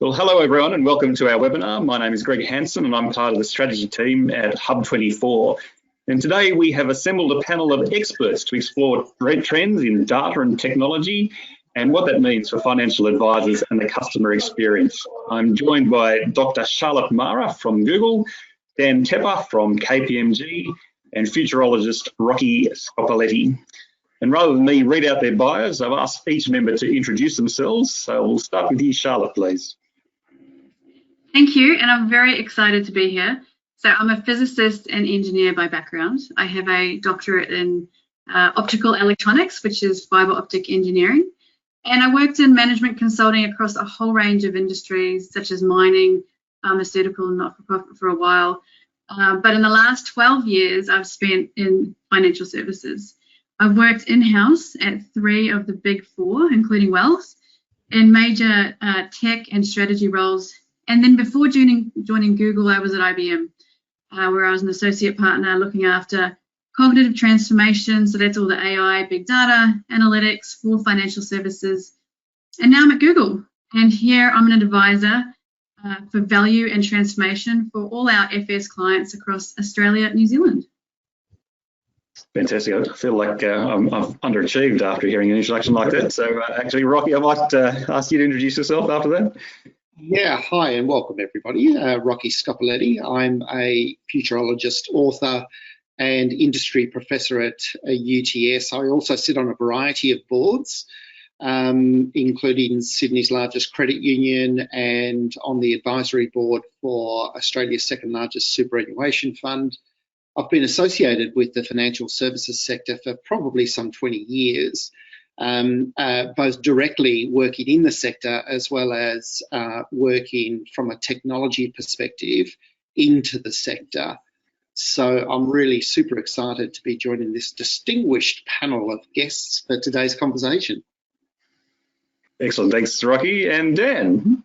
Well, hello everyone and welcome to our webinar. My name is Greg Hansen and I'm part of the strategy team at Hub24. And today we have assembled a panel of experts to explore trends in data and technology and what that means for financial advisors and the customer experience. I'm joined by Dr. Charlotte Mara from Google, Dan Tepper from KPMG, and futurologist Rocky Scopoletti. And rather than me read out their bios, I've asked each member to introduce themselves. So we'll start with you, Charlotte, please. Thank you, and I'm very excited to be here. So I'm a physicist and engineer by background. I have a doctorate in optical electronics, which is fiber optic engineering. And I worked in management consulting across a whole range of industries, such as mining, pharmaceutical, not-for-profit for a while. But in the last 12 years, I've spent in financial services. I've worked in-house at 3 of the big 4, including Wells, in major tech and strategy roles. And then before joining Google, I was at IBM, where I was an associate partner looking after cognitive transformation. So that's all the AI, big data, analytics for financial services. And now I'm at Google. And here I'm an advisor for value and transformation for all our FS clients across Australia and New Zealand. Fantastic. I feel like I've underachieved after hearing an introduction like that. So actually, Rocky, I might ask you to introduce yourself after that. Yeah, hi and welcome everybody. Rocky Scopoletti. I'm a futurologist, author and industry professor at UTS. I also sit on a variety of boards, including Sydney's largest credit union and on the advisory board for Australia's second largest superannuation fund. I've been associated with the financial services sector for probably some 20 years. Both directly working in the sector as well as working from a technology perspective into the sector. So I'm really super excited to be joining this distinguished panel of guests for today's conversation. Excellent, thanks Rocky. And Dan?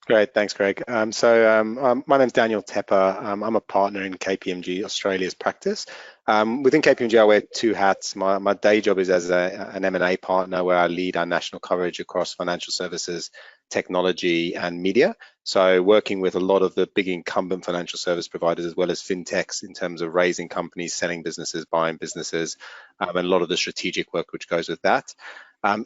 Great, thanks Greg. My name's Daniel Tepper. I'm a partner in KPMG Australia's practice. Within KPMG I wear 2 hats. My day job is as an M&A partner where I lead our national coverage across financial services, technology and media. So working with a lot of the big incumbent financial service providers as well as fintechs in terms of raising companies, selling businesses, buying businesses, and a lot of the strategic work which goes with that.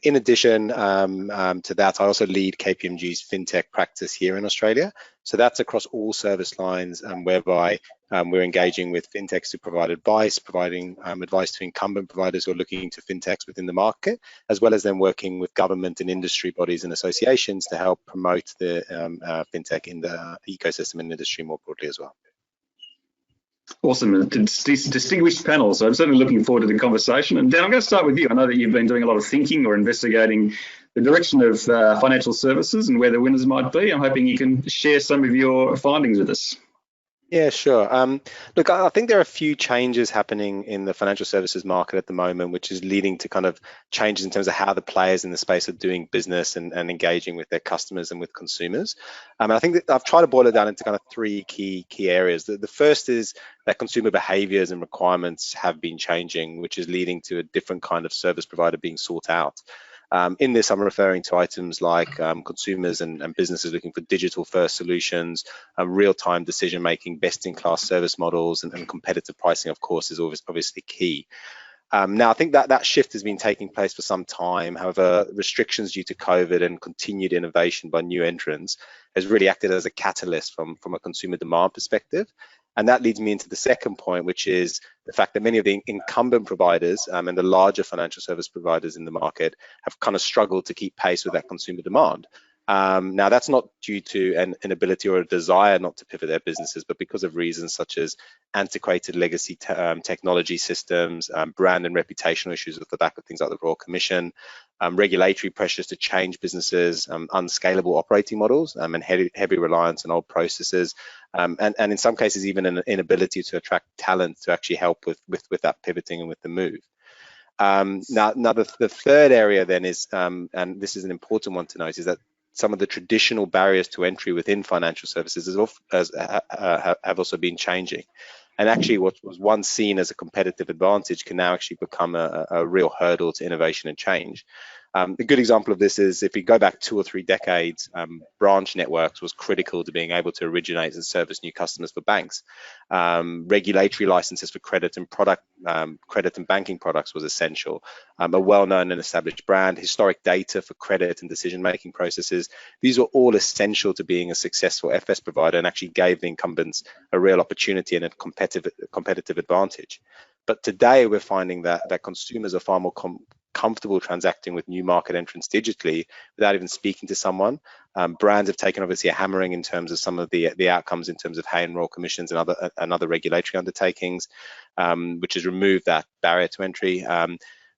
In addition to that, I also lead KPMG's fintech practice here in Australia. So that's across all service lines whereby we're engaging with fintechs to provide advice, providing advice to incumbent providers who are looking to fintechs within the market, as well as then working with government and industry bodies and associations to help promote the fintech in the ecosystem and industry more broadly as well. Awesome, distinguished panel. So I'm certainly looking forward to the conversation. And Dan, I'm going to start with you. I know that you've been doing a lot of thinking or investigating the direction of financial services and where the winners might be. I'm hoping you can share some of your findings with us. Yeah, sure. Look, I think there are a few changes happening in the financial services market at the moment, which is leading to kind of changes in terms of how the players in the space are doing business and engaging with their customers and with consumers. And I think that I've tried to boil it down into kind of 3 key areas. The first is that consumer behaviors and requirements have been changing, which is leading to a different kind of service provider being sought out. In this, I'm referring to items like consumers and businesses looking for digital-first solutions, real-time decision-making, best-in-class service models, and competitive pricing, of course, is obviously key. Now, I think that shift has been taking place for some time. However, restrictions due to COVID and continued innovation by new entrants has really acted as a catalyst from a consumer demand perspective. And that leads me into the second point, which is the fact that many of the incumbent providers and the larger financial service providers in the market have kind of struggled to keep pace with that consumer demand. Now, that's not due to an inability or a desire not to pivot their businesses, but because of reasons such as antiquated legacy technology systems, brand and reputational issues with the back of things like the Royal Commission, regulatory pressures to change businesses, unscalable operating models, and heavy reliance on old processes, and in some cases even an inability to attract talent to actually help with that pivoting and with the move. Now the third area then is, and this is an important one to note, is that some of the traditional barriers to entry within financial services have also been changing. And actually what was once seen as a competitive advantage can now actually become a real hurdle to innovation and change. A good example of this is if we go back 2 or 3 decades, branch networks was critical to being able to originate and service new customers for banks. Regulatory licenses for credit and banking products was essential. A well-known and established brand, historic data for credit and decision-making processes. These were all essential to being a successful FS provider and actually gave the incumbents a real opportunity and a competitive advantage. But today we're finding that consumers are far more comfortable transacting with new market entrants digitally without even speaking to someone. Brands have taken obviously a hammering in terms of some of the outcomes in terms of hay and roll commissions and other regulatory undertakings, which has removed that barrier to entry.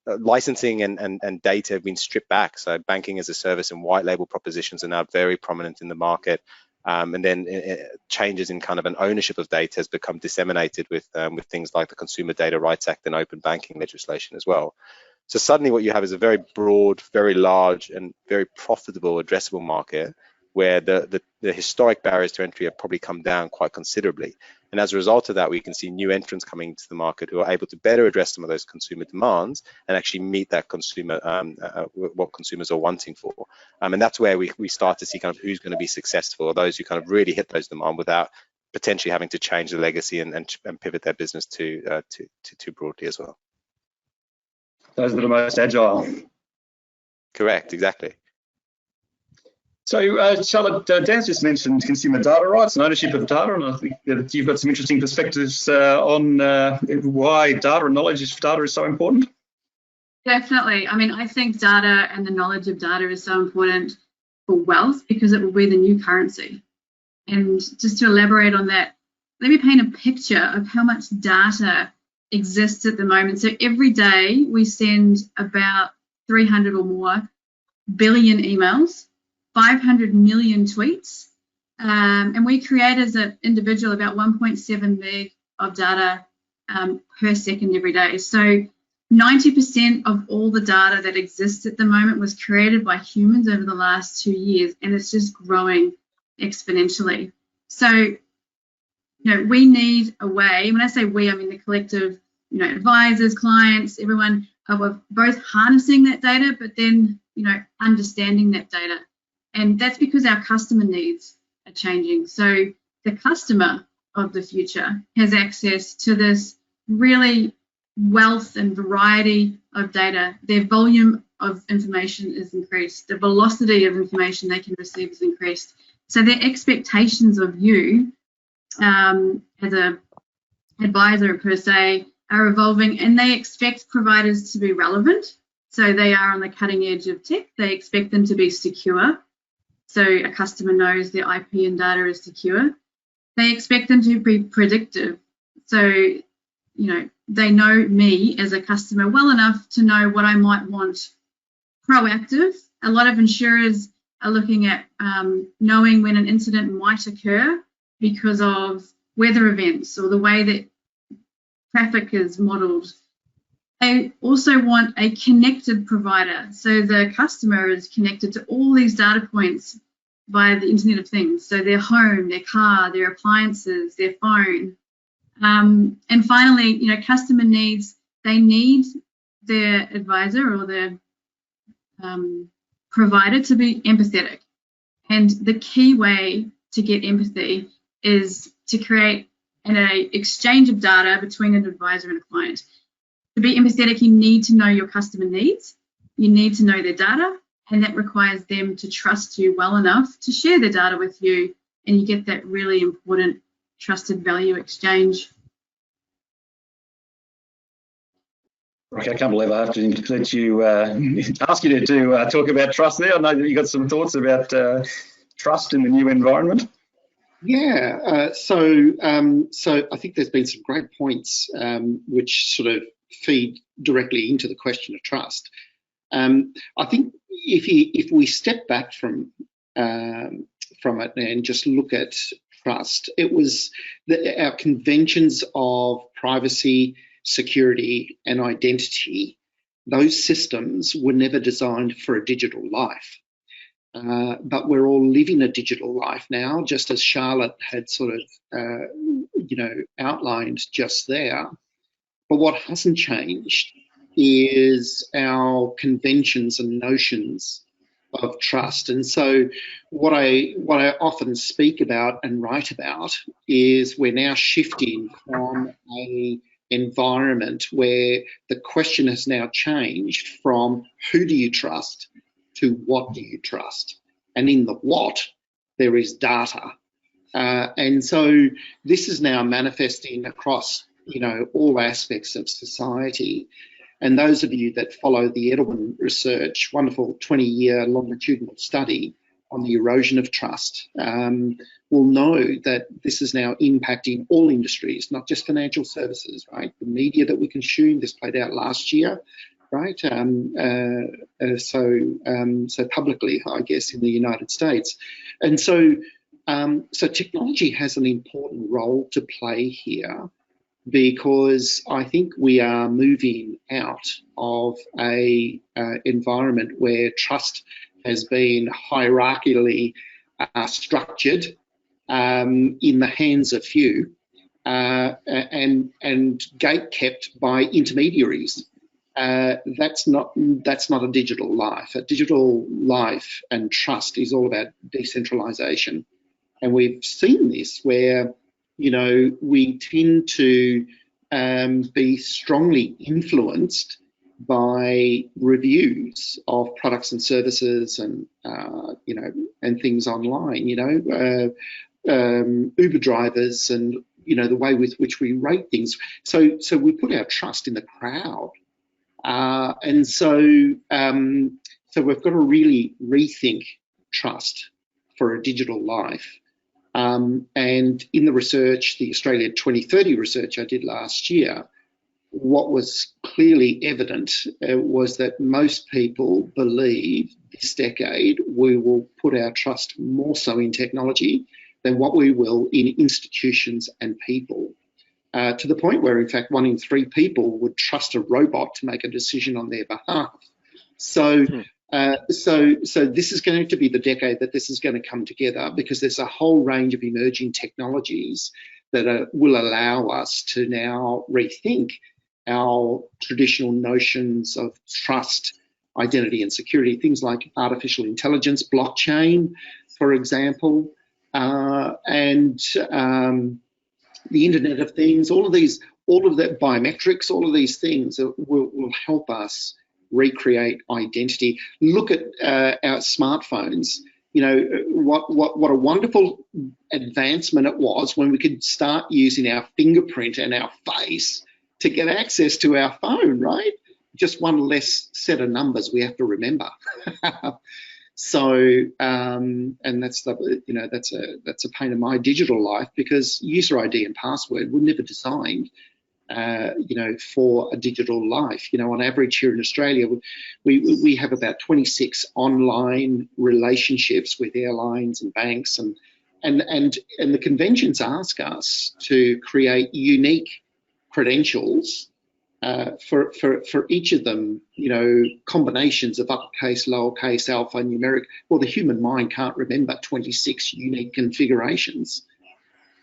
Licensing and data have been stripped back, so banking as a service and white label propositions are now very prominent in the market. And then changes in kind of an ownership of data has become disseminated with things like the Consumer Data Rights Act and open banking legislation as well. So suddenly what you have is a very broad, very large and very profitable addressable market where the historic barriers to entry have probably come down quite considerably. And as a result of that, we can see new entrants coming into the market who are able to better address some of those consumer demands and actually meet that consumer, what consumers are wanting for. And that's where we start to see kind of who's going to be successful, or those who kind of really hit those demands without potentially having to change the legacy and pivot their business too broadly as well. Those that are most agile. Correct, exactly. So, Charlotte, Dan's just mentioned consumer data rights and ownership of data, and I think that you've got some interesting perspectives on why data and knowledge of data is so important. Definitely. I mean, I think data and the knowledge of data is so important for wealth because it will be the new currency. And just to elaborate on that, let me paint a picture of how much data exists at the moment. So every day we send about 300 or more billion emails, 500 million tweets, and we create as an individual about 1.7 meg of data per second every day. So 90% of all the data that exists at the moment was created by humans over the last 2 years, and it's just growing exponentially. So, we need a way, when I say we, I mean the collective, advisors, clients, everyone, of both harnessing that data, but then, understanding that data. And that's because our customer needs are changing. So the customer of the future has access to this really wealth and variety of data. Their volume of information is increased. The velocity of information they can receive is increased. So their expectations of you as an advisor per se are evolving, and they expect providers to be relevant. So they are on the cutting edge of tech. They expect them to be secure. So a customer knows their IP and data is secure. They expect them to be predictive. So, they know me as a customer well enough to know what I might want. Proactive. A lot of insurers are looking at knowing when an incident might occur because of weather events or the way that traffic is modelled. They also want a connected provider. So the customer is connected to all these data points via the Internet of Things. So their home, their car, their appliances, their phone. And finally, customer needs, they need their advisor or their provider to be empathetic. And the key way to get empathy is to create an exchange of data between an advisor and a client. To be empathetic, you need to know your customer needs, you need to know their data, and that requires them to trust you well enough to share their data with you, and you get that really important trusted value exchange. Okay, I can't believe I have to let you ask you to talk about trust there. I know that you got some thoughts about trust in the new environment. Yeah, so I think there's been some great points which sort of feed directly into the question of trust. I think if we step back from it and just look at trust, it was our conventions of privacy, security, and identity. Those systems were never designed for a digital life. But we're all living a digital life now, just as Charlotte had sort of, outlined just there. But what hasn't changed is our conventions and notions of trust. And so what I often speak about and write about is we're now shifting from a environment where the question has now changed from who do you trust to what do you trust? And in the what, there is data. And so this is now manifesting across, all aspects of society. And those of you that follow the Edelman research, wonderful 20-year longitudinal study on the erosion of trust, will know that this is now impacting all industries, not just financial services, right? The media that we consume, this played out last year, right? So publicly, I guess, in the United States. And so technology has an important role to play here, because I think we are moving out of a environment where trust has been hierarchically structured in the hands of few and gate kept by intermediaries. That's not a digital life. A digital life and trust is all about decentralization, and we've seen this where we tend to be strongly influenced by reviews of products and services and and things online. Uber drivers and the way with which we rate things. So we put our trust in the crowd, and so we've got to really rethink trust for a digital life. And in the research, the Australia 2030 research I did last year, what was clearly evident was that most people believe this decade we will put our trust more so in technology than what we will in institutions and people, to the point where, in fact, 1 in 3 people would trust a robot to make a decision on their behalf. So this is going to be the decade that this is going to come together, because there's a whole range of emerging technologies that will allow us to now rethink our traditional notions of trust, identity and security, things like artificial intelligence, blockchain, for example, and the Internet of Things, all of that biometrics, all of these things will help us recreate identity. Look at our smartphones. What a wonderful advancement it was when we could start using our fingerprint and our face to get access to our phone, right? Just one less set of numbers we have to remember. So, and that's a pain in my digital life, because user ID and password were never designed for a digital life. On average here in Australia, we have about 26 online relationships with airlines and banks, and the conventions ask us to create unique credentials for each of them, combinations of uppercase, lowercase, alphanumeric. Well, the human mind can't remember 26 unique configurations.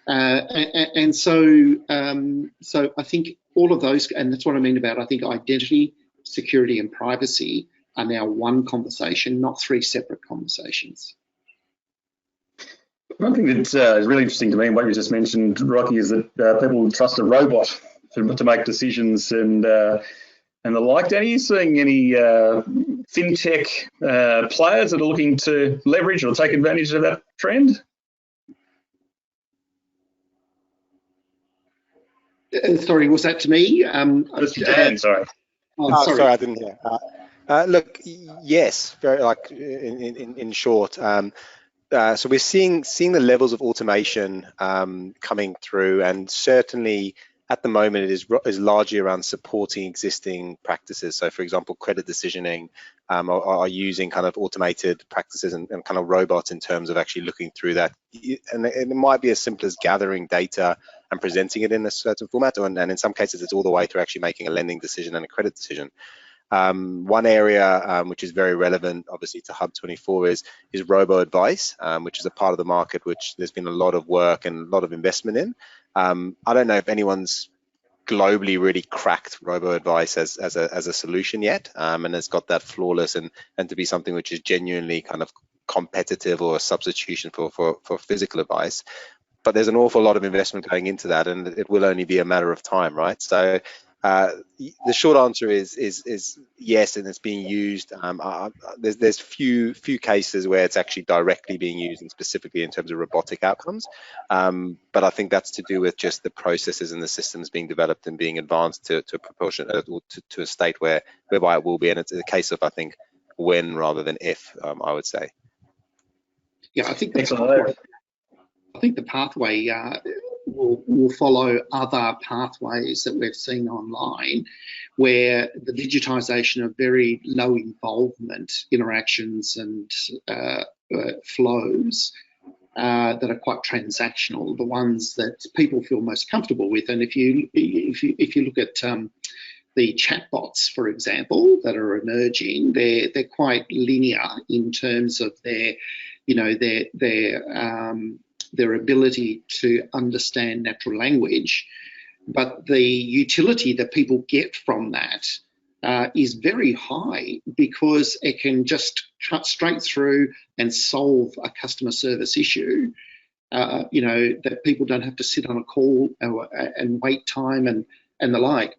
And so I think all of those, and that's what I mean about, I think identity, security and privacy are now one conversation, not 3 separate conversations. One thing that's really interesting to me, what you just mentioned, Rocky, is that people trust a robot to make decisions and the like. Dan, are you seeing any fintech players that are looking to leverage or take advantage of that trend? Sorry, was that to me? That's to Dan, sorry. Sorry, I didn't hear. Look, yes, very in short. So we're seeing the levels of automation coming through, and certainly at the moment it is largely around supporting existing practices. So, for example, credit decisioning are using kind of automated practices and kind of robots in terms of actually looking through that. And it might be as simple as gathering data and presenting it in a certain format, and in some cases it's all the way through actually making a lending decision and a credit decision. One area which is very relevant, obviously, to HUB24 is robo-advice, which is a part of the market which there's been a lot of work and a lot of investment in. I don't know if anyone's globally really cracked robo-advice as a solution yet, and it's got that flawless and to be something which is genuinely kind of competitive or a substitution for physical advice. But there's an awful lot of investment going into that, and it will only be a matter of time, right? So the short answer is yes, and it's being used. There's few cases where it's actually directly being used, and specifically in terms of robotic outcomes. But I think that's to do with just the processes and the systems being developed and being advanced to a proportion or to a state whereby it will be. And it's a case of, I think, when rather than if, I would say. Yeah, I think the pathway will follow other pathways that we've seen online, where the digitisation of very low involvement interactions and flows that are quite transactional, the ones that people feel most comfortable with. And if you look at the chatbots, for example, that are emerging, they're quite linear in terms of their ability to understand natural language, but the utility that people get from that is very high, because it can just cut straight through and solve a customer service issue. That people don't have to sit on a call and wait time and the like.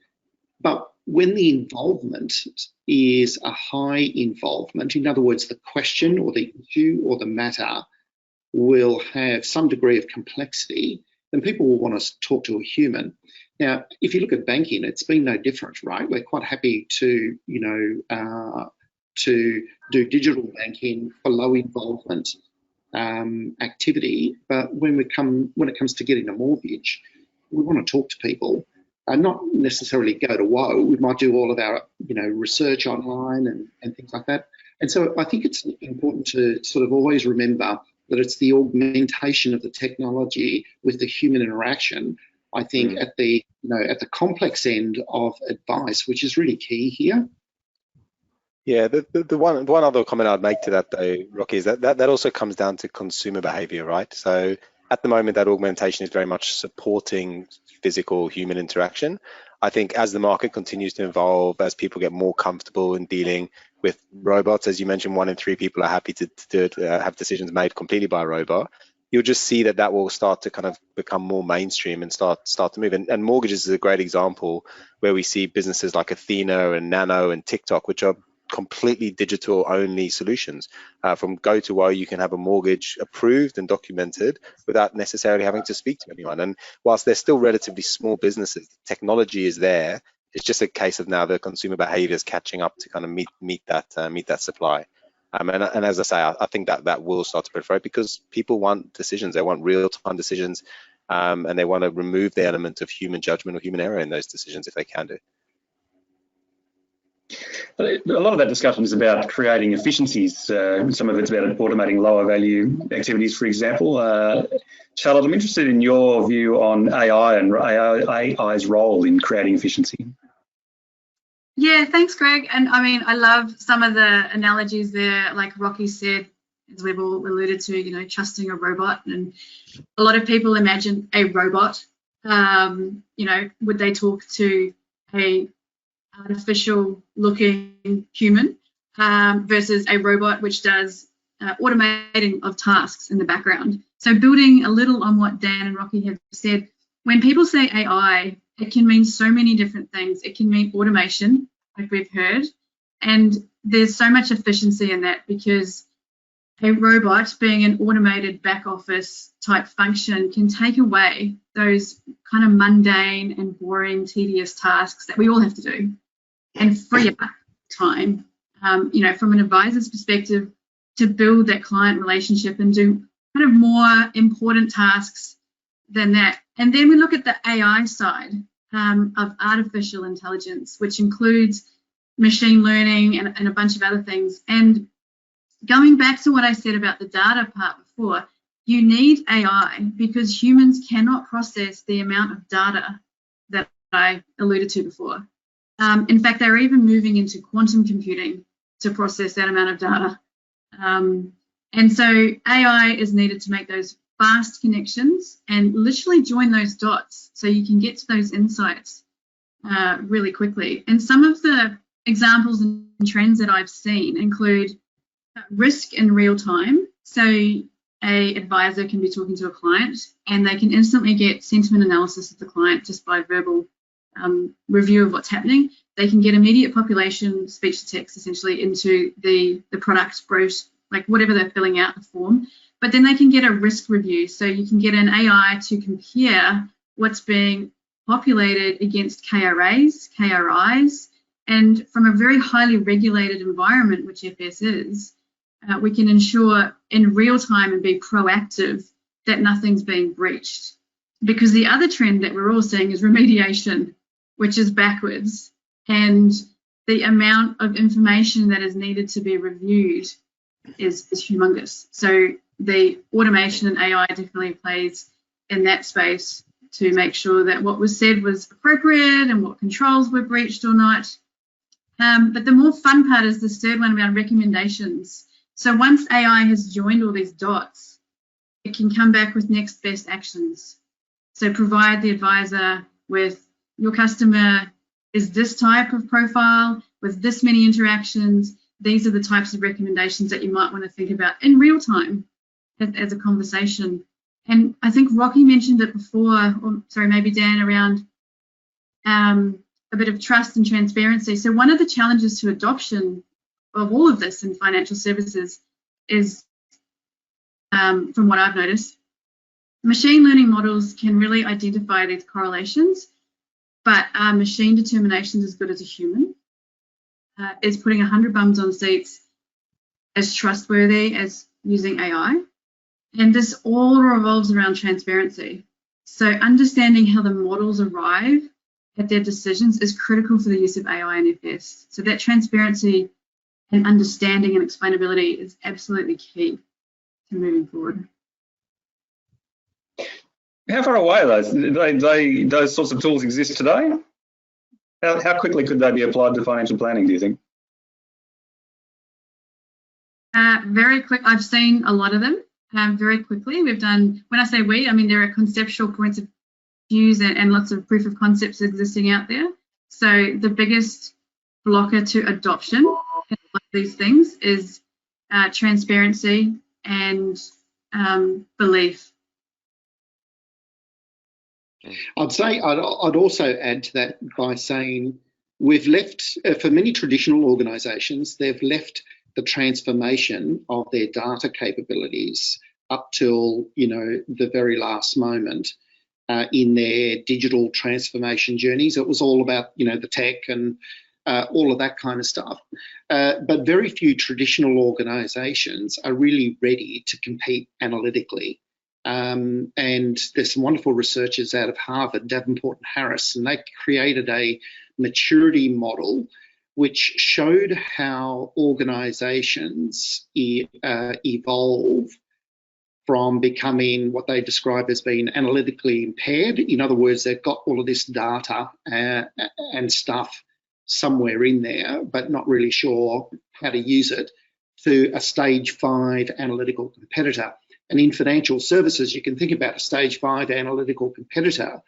But when the involvement is a high involvement, in other words, the question or the issue or the matter will have some degree of complexity, then people will want to talk to a human. Now, if you look at banking, it's been no different, right? We're quite happy to do digital banking for low involvement activity, but when it comes to getting a mortgage, we want to talk to people. Not necessarily go to woe. We might do all of our research online and things like that. And so I think it's important to sort of always remember that it's the augmentation of the technology with the human interaction, I think, at the complex end of advice, which is really key here. Yeah, the one other comment I'd make to that though, Rocky, is that also comes down to consumer behavior, right? So at the moment, that augmentation is very much supporting physical human interaction. I think as the market continues to evolve, as people get more comfortable in dealing with robots, as you mentioned, 1 in 3 people are happy to have decisions made completely by a robot. You'll just see that will start to kind of become more mainstream and start to move. And mortgages is a great example where we see businesses like Athena and Nano and TikTok, which are completely digital only solutions. From go to woe, you can have a mortgage approved and documented without necessarily having to speak to anyone. And whilst they're still relatively small businesses, technology is there. It's just a case of now the consumer behaviors catching up to kind of meet that supply. And as I say, I think that will start to proliferate because people want decisions. They want real-time decisions, and they want to remove the element of human judgment or human error in those decisions if they can do. A lot of that discussion is about creating efficiencies. Some of it's about automating lower value activities, for example. Charlotte, I'm interested in your view on AI and AI's role in creating efficiency. Yeah, thanks, Greg. And I mean, I love some of the analogies there, like Rocky said, as we've all alluded to, trusting a robot. And a lot of people imagine a robot, would they talk to a artificial looking human versus a robot which does automating of tasks in the background. So building a little on what Dan and Rocky have said, when people say AI, it can mean so many different things. It can mean automation, like we've heard, and there's so much efficiency in that because a robot being an automated back office type function can take away those kind of mundane and boring, tedious tasks that we all have to do and free up time, from an advisor's perspective to build that client relationship and do kind of more important tasks than that. And then we look at the AI side of artificial intelligence, which includes machine learning and a bunch of other things. And going back to what I said about the data part before, you need AI because humans cannot process the amount of data that I alluded to before. In fact, they're even moving into quantum computing to process that amount of data. And so AI is needed to make those fast connections and literally join those dots so you can get to those insights really quickly. And some of the examples and trends that I've seen include risk in real time. So a advisor can be talking to a client and they can instantly get sentiment analysis of the client just by verbal review of what's happening. They can get immediate population speech to text essentially into the product gross, like whatever they're filling out the form. But then they can get a risk review. So you can get an AI to compare what's being populated against KRAs, KRIs, and from a very highly regulated environment, which FS is, we can ensure in real time and be proactive that nothing's being breached. Because the other trend that we're all seeing is remediation, which is backwards, and the amount of information that is needed to be reviewed is humongous. So the automation and AI definitely plays in that space to make sure that what was said was appropriate and what controls were breached or not. But the more fun part is this third one around recommendations. So once AI has joined all these dots, it can come back with next best actions. So provide the advisor with your customer is this type of profile with this many interactions. These are the types of recommendations that you might want to think about in real time as a conversation. And I think Rocky mentioned it before, or sorry, maybe Dan, around a bit of trust and transparency. So one of the challenges to adoption of all of this in financial services is, from what I've noticed, machine learning models can really identify these correlations, but are machine determinations as good as a human? Is putting 100 bums on seats as trustworthy as using AI? And this all revolves around transparency. So understanding how the models arrive at their decisions is critical for the use of AI and FS. So that transparency and understanding and explainability is absolutely key to moving forward. How far away are those sorts of tools exist today? How quickly could they be applied to financial planning, do you think? Very quick. I've seen a lot of them very quickly. We've done, when I say we, I mean there are conceptual points of views and lots of proof of concepts existing out there. So the biggest blocker to adoption in a lot of these things is transparency and belief. I'd say I'd also add to that by saying we've left, for many traditional organisations, they've left the transformation of their data capabilities up till, you know, the very last moment in their digital transformation journeys. It was all about, you know, the tech and all of that kind of stuff. But very few traditional organisations are really ready to compete analytically. And there's some wonderful researchers out of Harvard, Davenport and Harris, and they created a maturity model which showed how organisations evolve from becoming what they describe as being analytically impaired. In other words, they've got all of this data and stuff somewhere in there, but not really sure how to use it, to a stage 5 analytical competitor. And in financial services, you can think about a stage 5 analytical competitor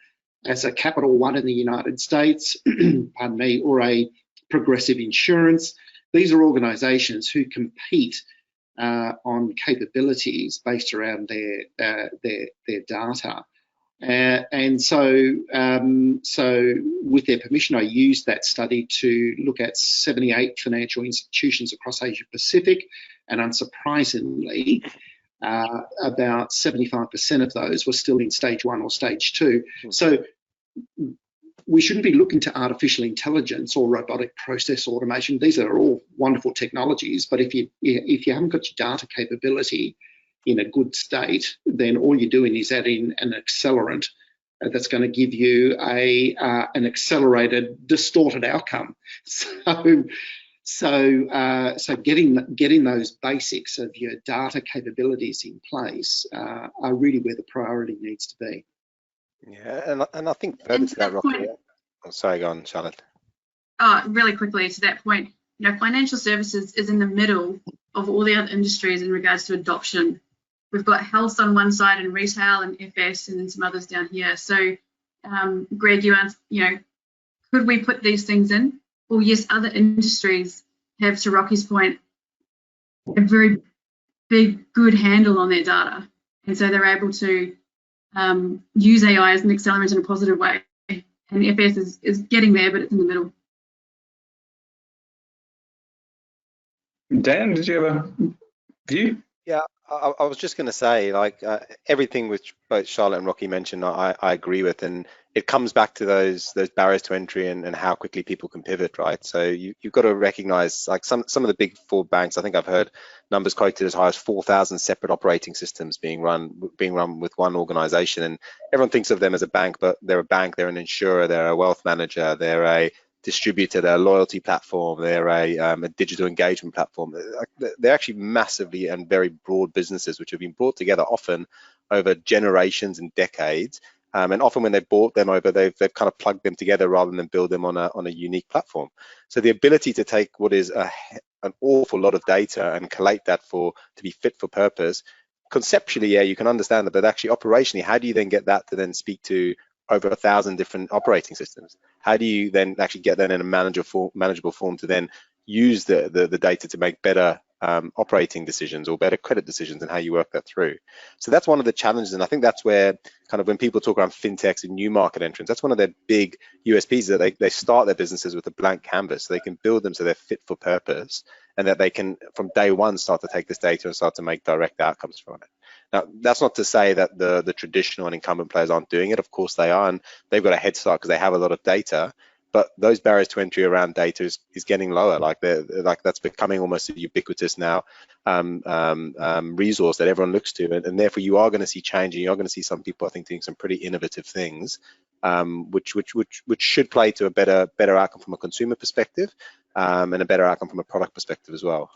as a Capital One in the United States, pardon me, or a Progressive Insurance. These are organisations who compete on capabilities based around their data. And so with their permission, I used that study to look at 78 financial institutions across Asia Pacific, and unsurprisingly, about 75% of those were still in stage 1 or stage 2. So we shouldn't be looking to artificial intelligence or robotic process automation. These are all wonderful technologies, but if you haven't got your data capability in a good state, then all you're doing is adding an accelerant that's going to give you an accelerated, distorted outcome. So getting those basics of your data capabilities in place are really where the priority needs to be. Yeah, and I think further to that, Rocky. Oh, sorry, go on, Charlotte. Really quickly to that point, you know, financial services is in the middle of all the other industries in regards to adoption. We've got health on one side and retail and FS, and then some others down here. So, Greg, you could we put these things in? Well, yes, other industries have, to Rocky's point, a very big, good handle on their data. And so they're able to use AI as an accelerant in a positive way. And FS is getting there, but it's in the middle. Dan, did you have a view? Yeah, I was just going to say, like, everything which both Charlotte and Rocky mentioned, I agree with, and it comes back to those barriers to entry and how quickly people can pivot, right? So you've got to recognize, like, some of the big four banks. I think I've heard numbers quoted as high as 4,000 separate operating systems being run with one organization, and everyone thinks of them as a bank, but they're a bank, they're an insurer, they're a wealth manager, they're a distributor, they're a loyalty platform, they're a digital engagement platform. They're actually massively and very broad businesses which have been brought together often over generations and decades. And often when they've brought them over, they've kind of plugged them together rather than build them on a unique platform. So the ability to take what is an awful lot of data and collate that to be fit for purpose, conceptually, yeah, you can understand that, but actually operationally, how do you then get that to then speak to over 1,000 different operating systems? How do you then actually get that in a manageable form to then use the data to make better operating decisions or better credit decisions, and how you work that through? So that's one of the challenges, and I think that's where kind of when people talk around fintechs and new market entrants, that's one of their big USPs, that they start their businesses with a blank canvas, so they can build them so they're fit for purpose, and that they can from day one start to take this data and start to make direct outcomes from it. Now, that's not to say that the traditional and incumbent players aren't doing it. Of course they are, and they've got a head start because they have a lot of data, but those barriers to entry around data is getting lower. Like that's becoming almost a ubiquitous now resource that everyone looks to, and therefore you are going to see change, and you are going to see some people, I think, doing some pretty innovative things, which should play to a better outcome from a consumer perspective, and a better outcome from a product perspective as well,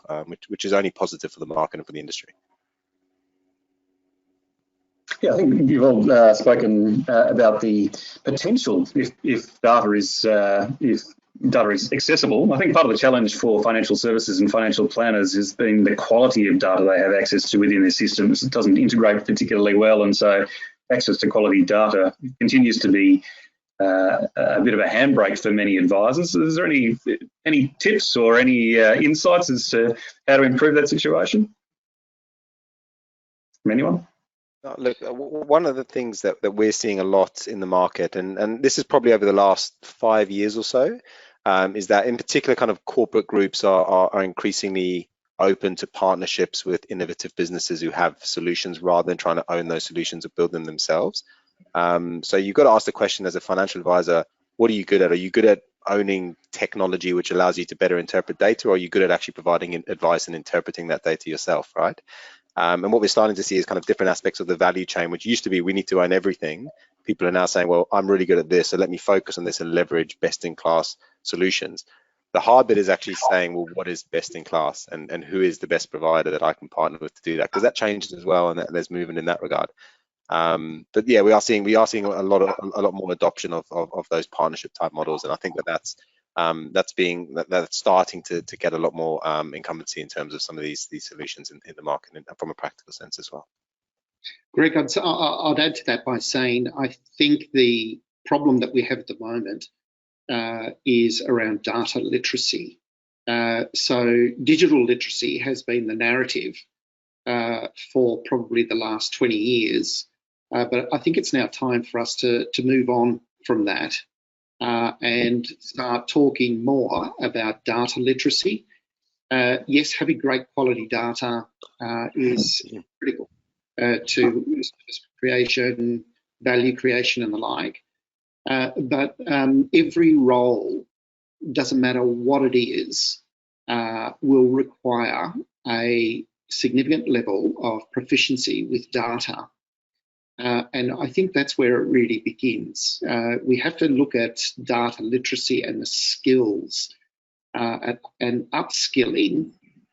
which is only positive for the market and for the industry. Yeah, I think you've all spoken about the potential if data is accessible. I think part of the challenge for financial services and financial planners has been the quality of data they have access to within their systems. It doesn't integrate particularly well, and so access to quality data continues to be a bit of a handbrake for many advisors. Is there any tips or any insights as to how to improve that situation from anyone? Look, one of the things that we're seeing a lot in the market, and this is probably over the last 5 years or so, is that in particular kind of corporate groups are increasingly open to partnerships with innovative businesses who have solutions rather than trying to own those solutions or build them themselves. So you've got to ask the question as a financial advisor, what are you good at? Are you good at owning technology which allows you to better interpret data, or are you good at actually providing advice and interpreting that data yourself, right? And what we're starting to see is kind of different aspects of the value chain, which used to be we need to own everything. People are now saying, well, I'm really good at this, so let me focus on this and leverage best-in-class solutions. The hard bit is actually saying, well, what is best-in-class, and who is the best provider that I can partner with to do that? Because that changes as well, and there's movement in that regard. But yeah, we are seeing a lot more adoption of those partnership type models, and I think that's starting to get a lot more incumbency in terms of some of these solutions in the market, and from a practical sense as well. Greg, I'd add to that by saying I think the problem that we have at the moment is around data literacy. So digital literacy has been the narrative for probably the last 20 years, but I think it's now time for us to move on from that. And start talking more about data literacy. Yes, having great quality data is critical to service creation, value creation, and the like. But every role, doesn't matter what it is, will require a significant level of proficiency with data. And I think that's where it really begins. We have to look at data literacy and the skills and upskilling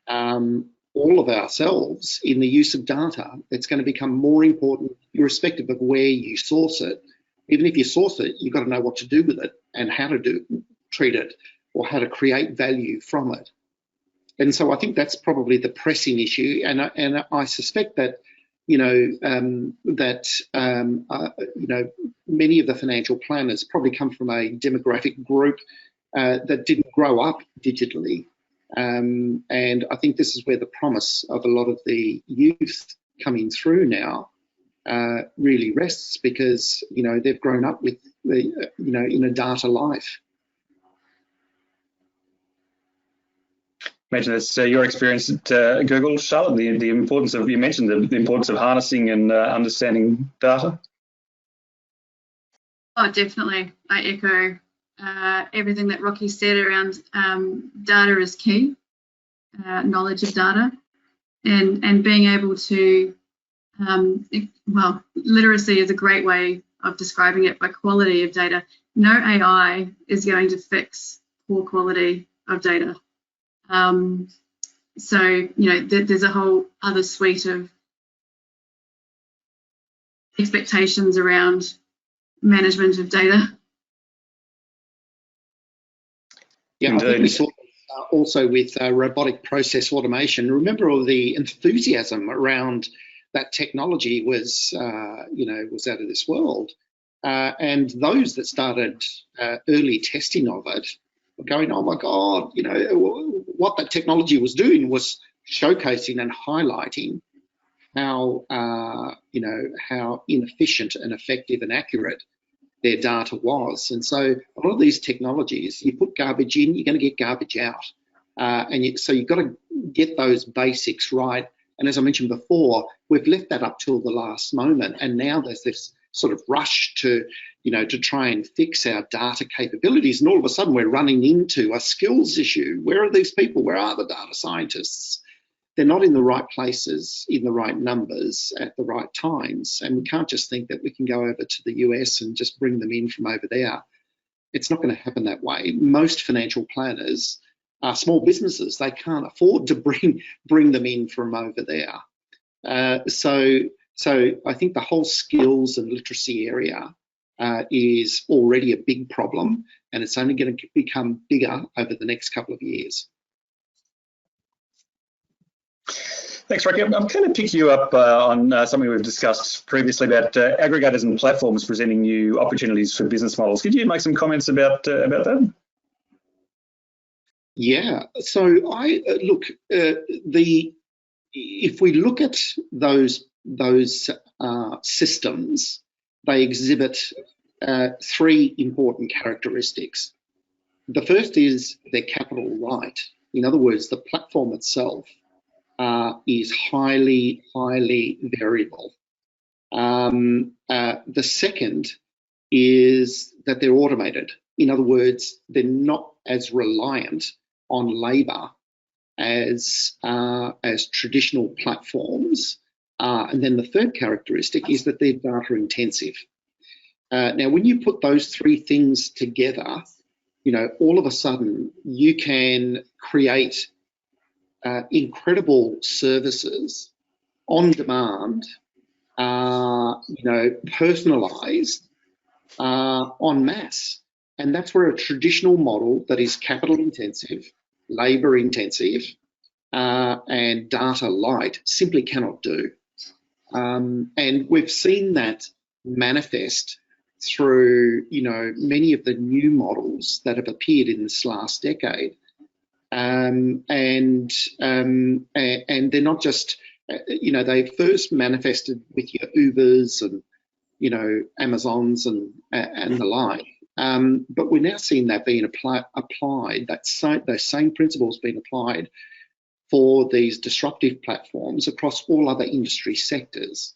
all of ourselves in the use of data. It's going to become more important irrespective of where you source it. Even if you source it, you've got to know what to do with it and how to treat it, or how to create value from it. And so I think that's probably the pressing issue. And I suspect that many of the financial planners probably come from a demographic group that didn't grow up digitally. And I think this is where the promise of a lot of the youth coming through now really rests, because they've grown up with in a data life. Imagine it's your experience at Google, Charlotte. The importance of, you mentioned the importance of harnessing and understanding data. Oh, definitely. I echo everything that Rocky said around data is key, knowledge of data, and being able to, well, literacy is a great way of describing it, by quality of data. No AI is going to fix poor quality of data. So, there's a whole other suite of expectations around management of data. Yeah, I think we saw also with robotic process automation. Remember, all the enthusiasm around that technology was, was out of this world. And those that started early testing of it were going, oh my God, what that technology was doing was showcasing and highlighting how, how inefficient and effective and accurate their data was. And so a lot of these technologies, you put garbage in, you're going to get garbage out. So you've got to get those basics right. And as I mentioned before, we've left that up till the last moment. And now there's this sort of rush to try and fix our data capabilities. And all of a sudden we're running into a skills issue. Where are these people? Where are the data scientists? They're not in the right places, in the right numbers, at the right times. And we can't just think that we can go over to the US and just bring them in from over there. It's not going to happen that way. Most financial planners are small businesses. They can't afford to bring them in from over there. So I think the whole skills and literacy area is already a big problem, and it's only going to become bigger over the next couple of years. Thanks, Rocky. I'm going to pick you up on something we've discussed previously about aggregators and platforms presenting new opportunities for business models. Could you make some comments about that? Yeah. So if we look at those systems, they exhibit three important characteristics. The first is they're capital light. In other words, the platform itself is highly variable. The second is that they're automated. In other words, they're not as reliant on labour as traditional platforms. And then the third characteristic is that they're data intensive. Now, when you put those three things together, all of a sudden you can create incredible services on demand, personalised en masse. And that's where a traditional model that is capital intensive, labour intensive, and data light simply cannot do. And we've seen that manifest through, many of the new models that have appeared in this last decade. And they're not just, they first manifested with your Ubers and, Amazons and the like. But we're now seeing that being applied, those same principles being applied for these disruptive platforms across all other industry sectors.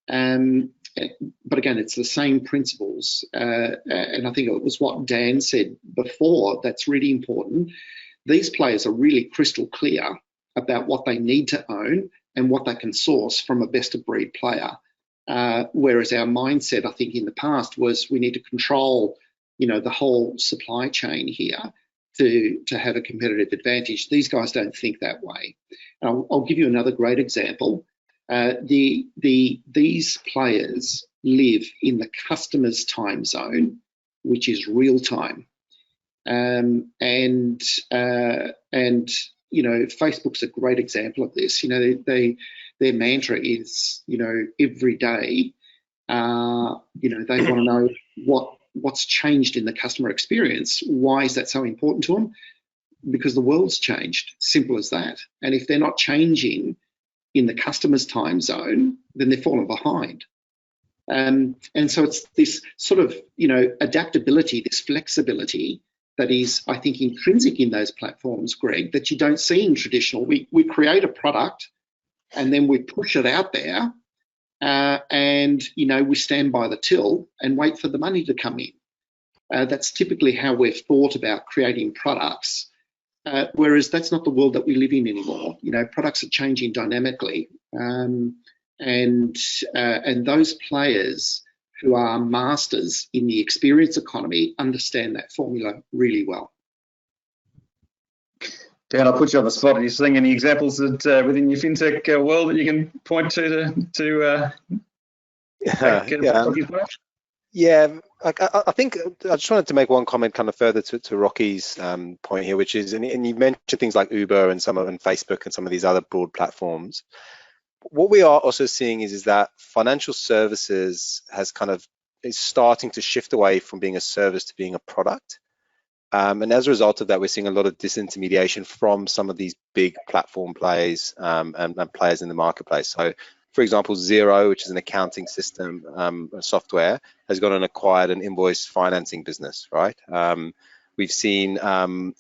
But again, it's the same principles. And I think it was what Dan said before that's really important. These players are really crystal clear about what they need to own and what they can source from a best of breed player. Whereas our mindset, I think, in the past was we need to control, the whole supply chain here to have a competitive advantage. These guys don't think that way. I'll give you another great example. These players live in the customer's time zone, which is real time. And Facebook's a great example of this. They their mantra is, every day, they want to know what's changed in the customer experience. Why is that so important to them? Because the world's changed, simple as that. And if they're not changing in the customer's time zone, then they're falling behind. And so it's this sort of, adaptability, this flexibility that is, I think, intrinsic in those platforms, Greg, that you don't see in traditional. We create a product and then we push it out there and, we stand by the till and wait for the money to come in. That's typically how we've thought about creating products, whereas that's not the world that we live in anymore. Products are changing dynamically. And those players who are masters in the experience economy understand that formula really well. Dan, I'll put you on the spot. Are you seeing any examples that within your fintech world that you can point to Yeah, I think I just wanted to make one comment kind of further to Rocky's point here, which is, and you mentioned things like Uber and Facebook and some of these other broad platforms. What we are also seeing is that financial services is starting to shift away from being a service to being a product. And as a result of that, we're seeing a lot of disintermediation from some of these big platform players and players in the marketplace. So, for example, Xero, which is an accounting system software, has gone and acquired an invoice financing business, right? We've seen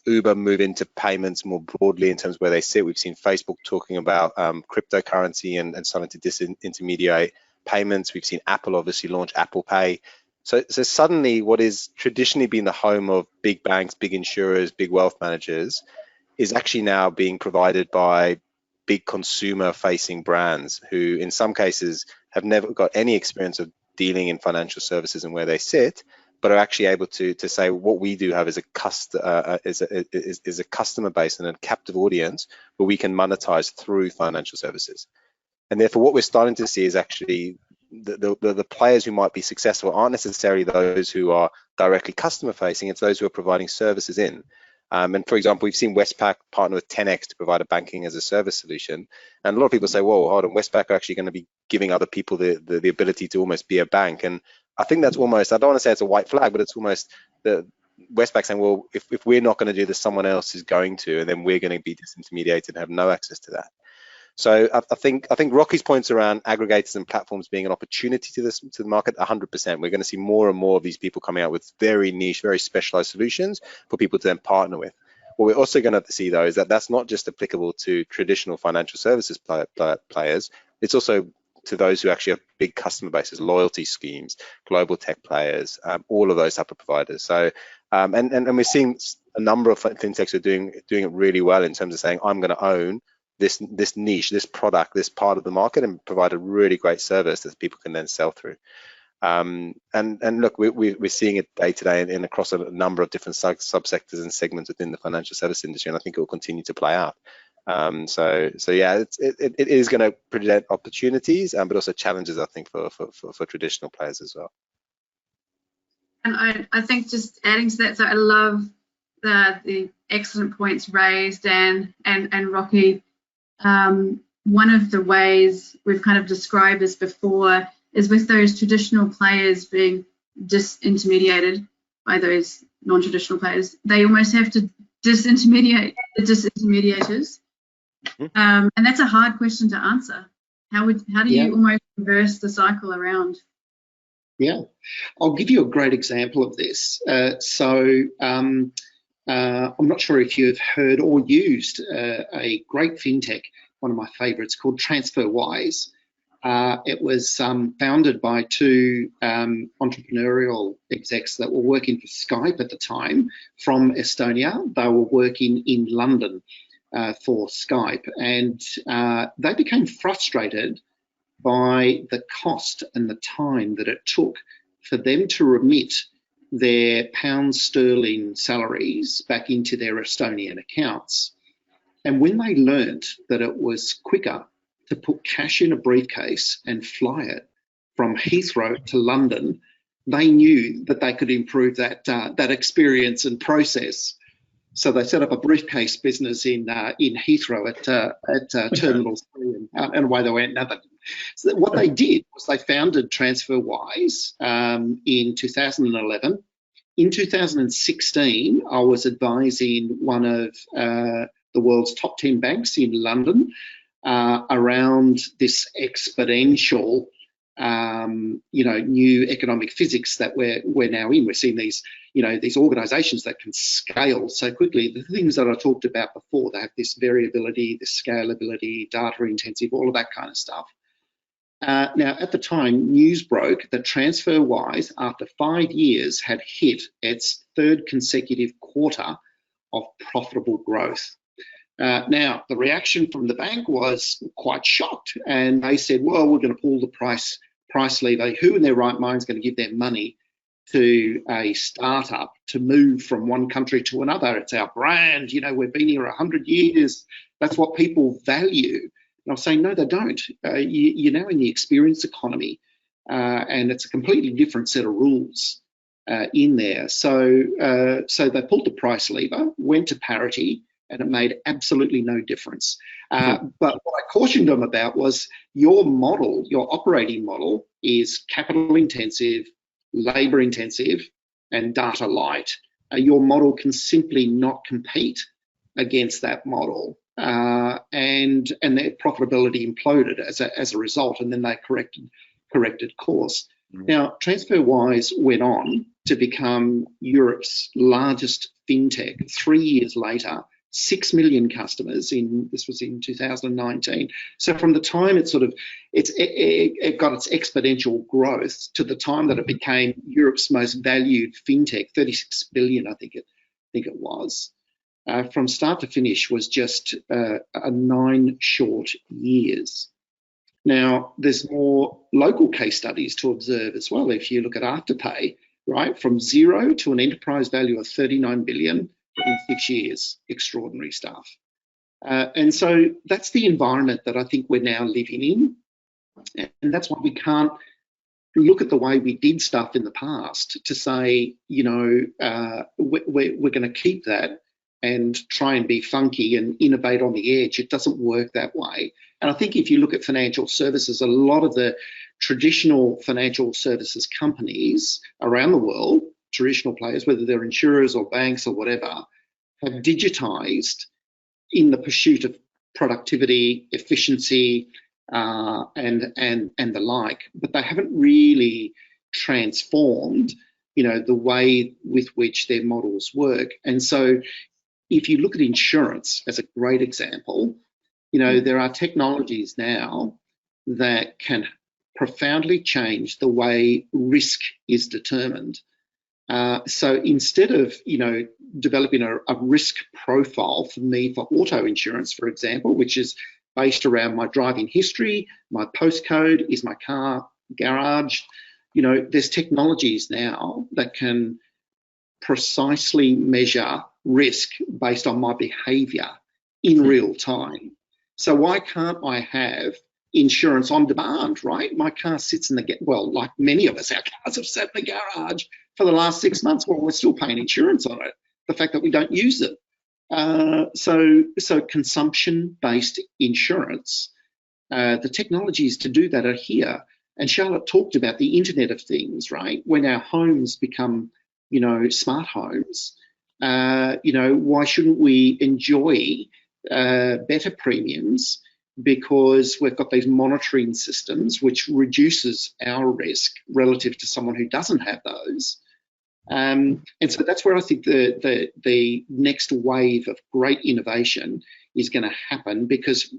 Uber move into payments more broadly in terms of where they sit. We've seen Facebook talking about cryptocurrency and starting to disintermediate payments. We've seen Apple obviously launch Apple Pay. So suddenly what is traditionally been the home of big banks, big insurers, big wealth managers is actually now being provided by big consumer-facing brands who in some cases have never got any experience of dealing in financial services and where they sit, but are actually able to say what we do have is a customer base and a captive audience where we can monetize through financial services. And therefore, what we're starting to see is actually the players who might be successful aren't necessarily those who are directly customer facing, it's those who are providing services in. And for example, we've seen Westpac partner with 10x to provide a banking as a service solution. And a lot of people say, whoa, hold on, Westpac are actually going to be giving other people the ability to almost be a bank. And I think that's almost, I don't want to say it's a white flag, but it's almost the Westpac saying, well, if we're not going to do this, someone else is going to, and then we're going to be disintermediated and have no access to that. So I think Rocky's points around aggregators and platforms being an opportunity to the market, 100%. We're going to see more and more of these people coming out with very niche, very specialized solutions for people to then partner with. What we're also going to see though is that that's not just applicable to traditional financial services players. It's also to those who actually have big customer bases, loyalty schemes, global tech players, all of those type of providers. So, and we're seeing a number of fintechs who are doing it really well in terms of saying, I'm going to own this niche, this product, this part of the market, and provide a really great service that people can then sell through. And look, we're seeing it day to day and across a number of different subsectors and segments within the financial service industry, and I think it will continue to play out. So yeah, it is going to present opportunities, but also challenges, I think, for traditional players as well. And I think just adding to that, so I love the excellent points raised, Dan and Rocky. One of the ways we've kind of described this before is with those traditional players being disintermediated by those non-traditional players, they almost have to disintermediate the disintermediators. And that's a hard question to answer. How do you almost reverse the cycle around? Yeah, I'll give you a great example of this. I'm not sure if you've heard or used a great fintech, one of my favorites, called TransferWise. It was founded by two entrepreneurial execs that were working for Skype at the time from Estonia. They were working in London for Skype, and they became frustrated by the cost and the time that it took for them to remit their pound sterling salaries back into their Estonian accounts. And when they learned that it was quicker to put cash in a briefcase and fly it from Heathrow to London, they knew that they could improve that experience and process. So they set up a briefcase business in Heathrow at Terminal 3, and away they went. So what they did was they founded TransferWise in 2011. In 2016, I was advising one of the world's top 10 banks in London around this exponential, new economic physics that we're now in. We're seeing these, these organisations that can scale so quickly. The things that I talked about before, they have this variability, this scalability, data intensive, all of that kind of stuff. Now, at the time, news broke that TransferWise, after 5 years, had hit its third consecutive quarter of profitable growth. Now, the reaction from the bank was quite shocked, and they said, well, we're going to pull the price lever. Who in their right mind is going to give their money to a startup to move from one country to another? It's our brand. We've been here 100 years. That's what people value. And I was saying, no, they don't. You're now in the experience economy, and it's a completely different set of rules in there. So they pulled the price lever, went to parity, and it made absolutely no difference. But what I cautioned them about was your model, your operating model, is capital intensive, labour intensive, and data light. Your model can simply not compete against that model. And their profitability imploded as a result, and then they corrected course. Now, TransferWise went on to become Europe's largest fintech 3 years later, 6 million customers. This was in 2019. So from the time it got its exponential growth to the time that it became Europe's most valued fintech, 36 billion, I think it was. From start to finish was just 9 short years. Now, there's more local case studies to observe as well. If you look at Afterpay, right, from zero to an enterprise value of 39 billion in 6 years, extraordinary stuff. And so that's the environment that I think we're now living in. And that's why we can't look at the way we did stuff in the past to say, we're going to keep that and try and be funky and innovate on the edge. It doesn't work that way. And I think if you look at financial services, a lot of the traditional financial services companies around the world, traditional players, whether they're insurers or banks or whatever, have digitized in the pursuit of productivity, efficiency, and the like, but they haven't really transformed, the way with which their models work. And so if you look at insurance as a great example, there are technologies now that can profoundly change the way risk is determined. So instead of, developing a risk profile for me for auto insurance, for example, which is based around my driving history, my postcode, is my car garage, there's technologies now that can precisely measure risk based on my behavior in real time. So why can't I have insurance on demand, right? My car sits in like many of us, our cars have sat in the garage for the last 6 months. Well, we're still paying insurance on it, the fact that we don't use it. So consumption-based insurance, the technologies to do that are here. And Charlotte talked about the Internet of Things, right? When our homes become, smart homes, why shouldn't we enjoy better premiums? Because we've got these monitoring systems which reduces our risk relative to someone who doesn't have those. And so that's where I think the next wave of great innovation is going to happen, because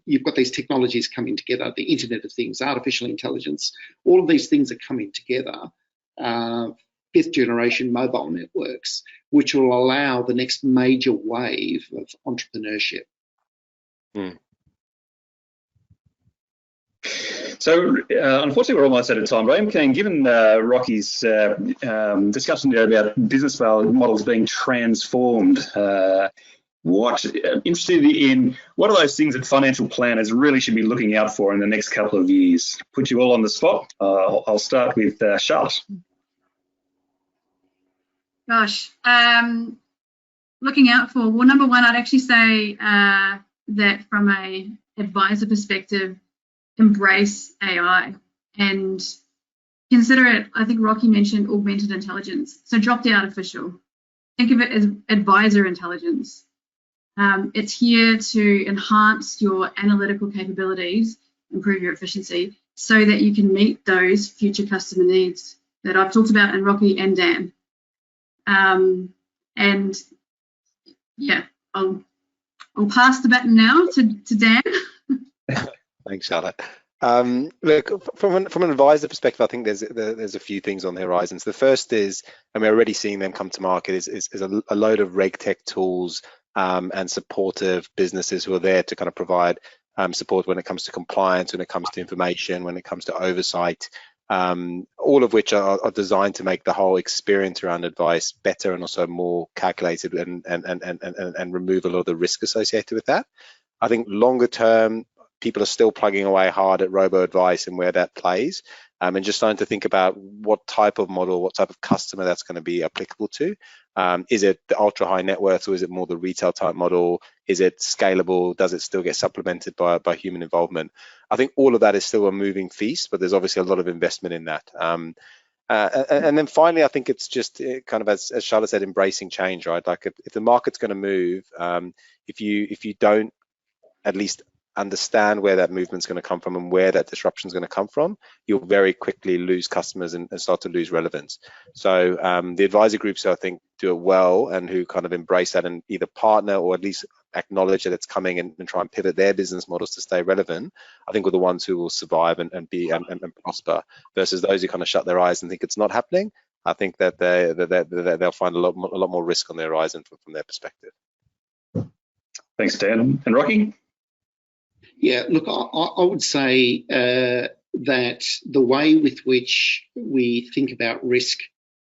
you've got these technologies coming together, the Internet of Things, artificial intelligence, all of these things are coming together, 5th generation mobile networks, which will allow the next major wave of entrepreneurship. So, unfortunately, we're almost out of time, but I'm keen, given Rocky's discussion there about business models being transformed, interested in what are those things that financial planners really should be looking out for in the next couple of years? Put you all on the spot. I'll start with Charlotte. Gosh, looking out for? Well, number one, I'd actually say that from a advisor perspective, embrace AI and consider it. I think Rocky mentioned augmented intelligence. So drop the artificial. Think of it as advisor intelligence. It's here to enhance your analytical capabilities, improve your efficiency, so that you can meet those future customer needs that I've talked about in Rocky and Dan. And yeah, I'll pass the baton now to Dan. Thanks, Charlotte. Look, from an advisor perspective, I think there's a few things on the horizons. The first is, and we're already seeing them come to market, is a load of reg tech tools and supportive businesses who are there to kind of provide support when it comes to compliance, when it comes to information, when it comes to oversight, all of which are designed to make the whole experience around advice better and also more calculated and remove a lot of the risk associated with that. I think longer term, people are still plugging away hard at robo-advice and where that plays, and just starting to think about what type of model, what type of customer that's going to be applicable to. Is it the ultra high net worth, or is it more the retail type model? Is it scalable? Does it still get supplemented by human involvement? I think all of that is still a moving feast, but there's obviously a lot of investment in that. And then finally, I think it's just kind of, as Charlotte said, embracing change, right? Like if the market's going to move, if you don't at least understand where that movement's going to come from and where that disruption is going to come from, you'll very quickly lose customers and start to lose relevance. So the advisor groups who I think do it well and who kind of embrace that and either partner or at least acknowledge that it's coming and try and pivot their business models to stay relevant, I think are the ones who will survive and prosper, versus those who kind of shut their eyes and think it's not happening. I think that they'll find a lot more risk on their horizon from their perspective. Thanks, Dan. And Rocky? Yeah, look, I would say that the way with which we think about risk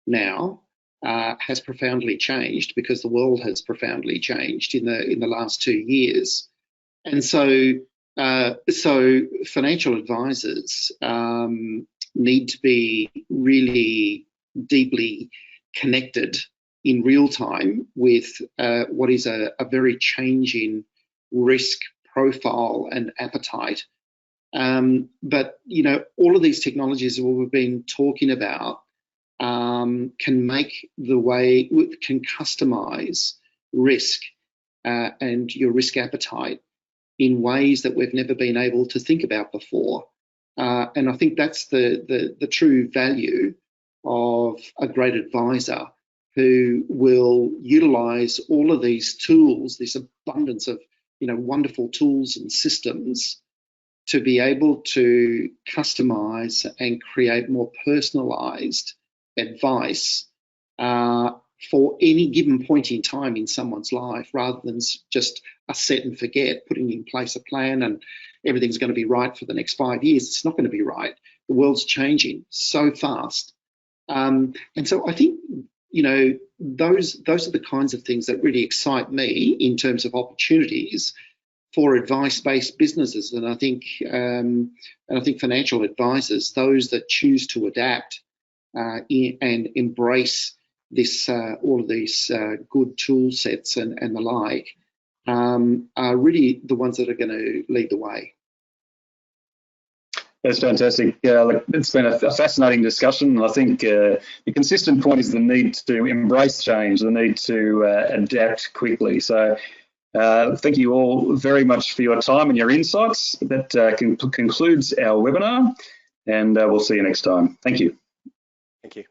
now has profoundly changed, because the world has profoundly changed in the last 2 years, and so financial advisors need to be really deeply connected in real time with what is a very changing risk profile and appetite. But all of these technologies that we've been talking about can customize risk and your risk appetite in ways that we've never been able to think about before. And I think that's the true value of a great advisor who will utilize all of these tools, this abundance of wonderful tools and systems, to be able to customize and create more personalized advice for any given point in time in someone's life, rather than just a set and forget, putting in place a plan and everything's going to be right for the next 5 years. It's not going to be right. The world's changing so fast. And so I think, those are the kinds of things that really excite me in terms of opportunities for advice-based businesses. And I think financial advisors, those that choose to adapt and embrace this, all of these good tool sets and the like, are really the ones that are going to lead the way. That's fantastic. Look, it's been a fascinating discussion. I think the consistent point is the need to embrace change, the need to adapt quickly. So thank you all very much for your time and your insights. That concludes our webinar, and we'll see you next time. Thank you. Thank you.